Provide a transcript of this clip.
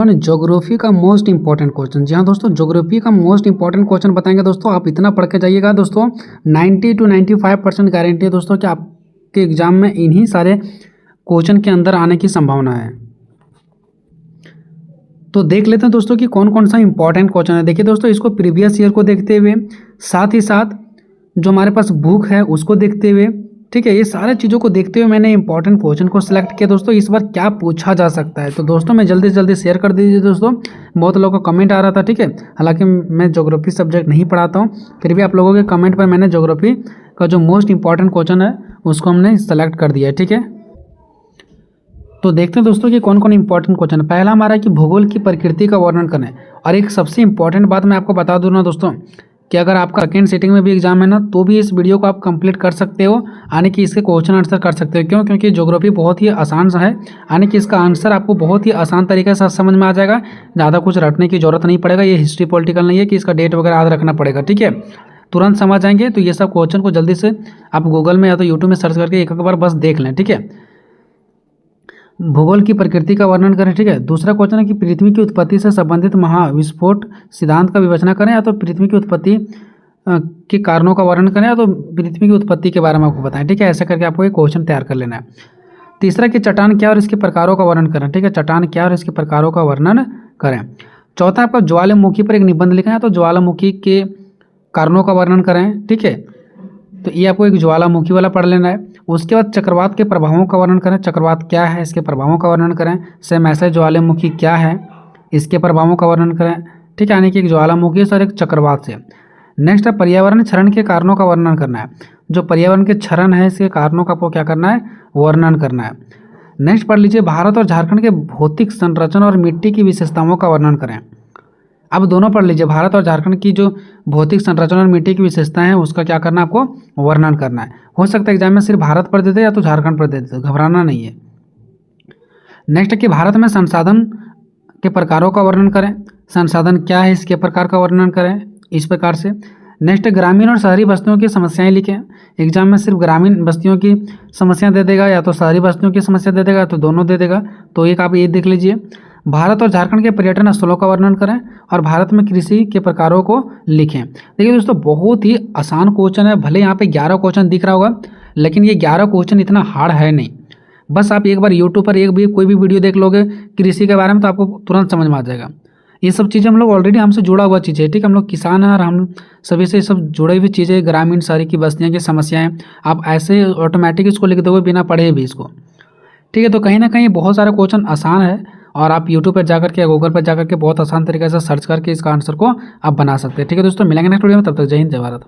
Geography का most important question. जी हाँ दोस्तों, ज्योग्राफी का मोस्ट इंपॉर्टेंट क्वेश्चन बताएंगे दोस्तों। आप इतना पढ़ के जाइएगा दोस्तों, 90 to 95% गारंटी है दोस्तों कि आपके एग्जाम में इन्हीं सारे क्वेश्चन के अंदर आने की संभावना है। तो देख लेते हैं दोस्तों कि कौन कौन सा इंपॉर्टेंट क्वेश्चन है। देखिए दोस्तों, इसको प्रीवियस ईयर को देखते हुए, साथ ही साथ जो हमारे पास बुक है उसको देखते हुए, ठीक है, ये सारे चीज़ों को देखते हुए मैंने इंपॉर्टेंट क्वेश्चन को सिलेक्ट किया दोस्तों। इस बार क्या पूछा जा सकता है तो दोस्तों मैं जल्दी से जल्दी शेयर कर दीजिए दोस्तों। बहुत लोगों का कमेंट आ रहा था, ठीक है, हालांकि मैं ज्योग्राफी सब्जेक्ट नहीं पढ़ाता हूँ, फिर भी आप लोगों के कमेंट पर मैंने ज्योग्राफी का जो मोस्ट इंपॉर्टेंट क्वेश्चन है उसको हमने सेलेक्ट कर दिया है, ठीक है। तो देखते हैं दोस्तों कि कौन कौन इंपॉर्टेंट क्वेश्चन है। पहला हमारा है कि भूगोल की प्रकृति का वर्णन करें। और एक सबसे इंपॉर्टेंट बात मैं आपको बता दूँ ना दोस्तों, कि अगर आपका सेकेंड सिटिंग में भी एग्जाम है ना, तो भी इस वीडियो को आप कंप्लीट कर सकते हो, यानी कि इसके क्वेश्चन आंसर कर सकते हो। क्यों? क्योंकि ज्योग्राफी बहुत ही आसान सा है, यानी कि इसका आंसर आपको बहुत ही आसान तरीके से समझ में आ जाएगा। ज़्यादा कुछ रटने की जरूरत नहीं पड़ेगा। ये हिस्ट्री पॉलिटिकल नहीं है कि इसका डेट वगैरह याद रखना पड़ेगा, ठीक है, तुरंत समझ जाएंगे। तो ये सब क्वेश्चन को जल्दी से आप गूगल में या तो यूट्यूब में सर्च करके एक बार बस देख लें, ठीक है। भूगोल की प्रकृति का वर्णन करें, ठीक है। दूसरा क्वेश्चन है कि पृथ्वी की उत्पत्ति से संबंधित महाविस्फोट सिद्धांत का विवेचना करें, या तो पृथ्वी की उत्पत्ति के कारणों का वर्णन करें, या तो पृथ्वी की उत्पत्ति के बारे में आपको बताएं, ठीक है। ऐसा करके आपको एक क्वेश्चन तैयार कर लेना है। तीसरा कि चट्टान क्या और इसके प्रकारों का वर्णन करें, ठीक है, चट्टान क्या और इसके प्रकारों का वर्णन करें। चौथा आपका ज्वालामुखी पर एक निबंध लिखना है, तो ज्वालामुखी के कारणों का वर्णन करें, ठीक है। तो ये आपको एक ज्वालामुखी वाला पढ़ लेना है। उसके बाद चक्रवात के प्रभावों का वर्णन करें, चक्रवात क्या है इसके प्रभावों का वर्णन करें। सेम ऐसे ज्वालामुखी क्या है इसके प्रभावों का वर्णन करें, ठीक है, यानी कि एक ज्वालामुखी और एक चक्रवात से। नेक्स्ट है पर्यावरण क्षरण के कारणों का वर्णन करना है। जो पर्यावरण के क्षरण है इसके कारणों का आपको क्या करना है, वर्णन करना है। नेक्स्ट पढ़ लीजिए भारत और झारखंड के भौतिक संरचना और मिट्टी की विशेषताओं का वर्णन करें। अब दोनों पढ़ लीजिए, भारत और झारखंड की जो भौतिक संरचना और मिट्टी की विशेषताएं हैं उसका क्या करना है, आपको वर्णन करना है। हो सकता है एग्जाम में सिर्फ भारत पर देते या तो झारखंड पर देते, घबराना नहीं है। नेक्स्ट है कि भारत में संसाधन के प्रकारों का वर्णन करें। संसाधन क्या है इसके प्रकार का वर्णन करें, इस प्रकार से। नेक्स्ट ग्रामीण और शहरी बस्तियों की समस्याएं लिखें। एग्जाम में सिर्फ ग्रामीण बस्तियों की समस्या दे देगा या तो शहरी बस्तियों की समस्या दे देगा, तो दोनों दे देगा, तो एक आप ये देख लीजिए। भारत और झारखंड के पर्यटन स्थलों का वर्णन करें और भारत में कृषि के प्रकारों को लिखें। देखिए दोस्तों, बहुत ही आसान क्वेश्चन है। भले यहाँ पे 11 क्वेश्चन दिख रहा होगा, लेकिन ये 11 क्वेश्चन इतना हार्ड है नहीं। बस आप एक बार यूट्यूब पर कोई भी वीडियो देख लोगे कृषि के बारे में, तो आपको तुरंत समझ में आ जाएगा। ये सब चीज़ें हम लोग ऑलरेडी हमसे जुड़ा हुआ चीज़ है, ठीक है, हम लोग किसान हैं और हम सभी से सब जुड़ी हुई चीज़ें, ग्रामीण शहरी की बस्तियाँ की समस्याएं, आप ऐसे ऑटोमेटिक इसको लिख दोगे बिना पढ़े भी इसको, ठीक है। तो कहीं ना कहीं बहुत सारे क्वेश्चन आसान है और आप यूट्यूब पर जाकर के या गूगल पर जाकर के बहुत आसान तरीके से सर्च करके इसका आंसर को आप बना सकते हैं, ठीक है दोस्तों। मिलेंगे नेक्स्ट वीडियो में, तब तक जय हिंद जय भारत।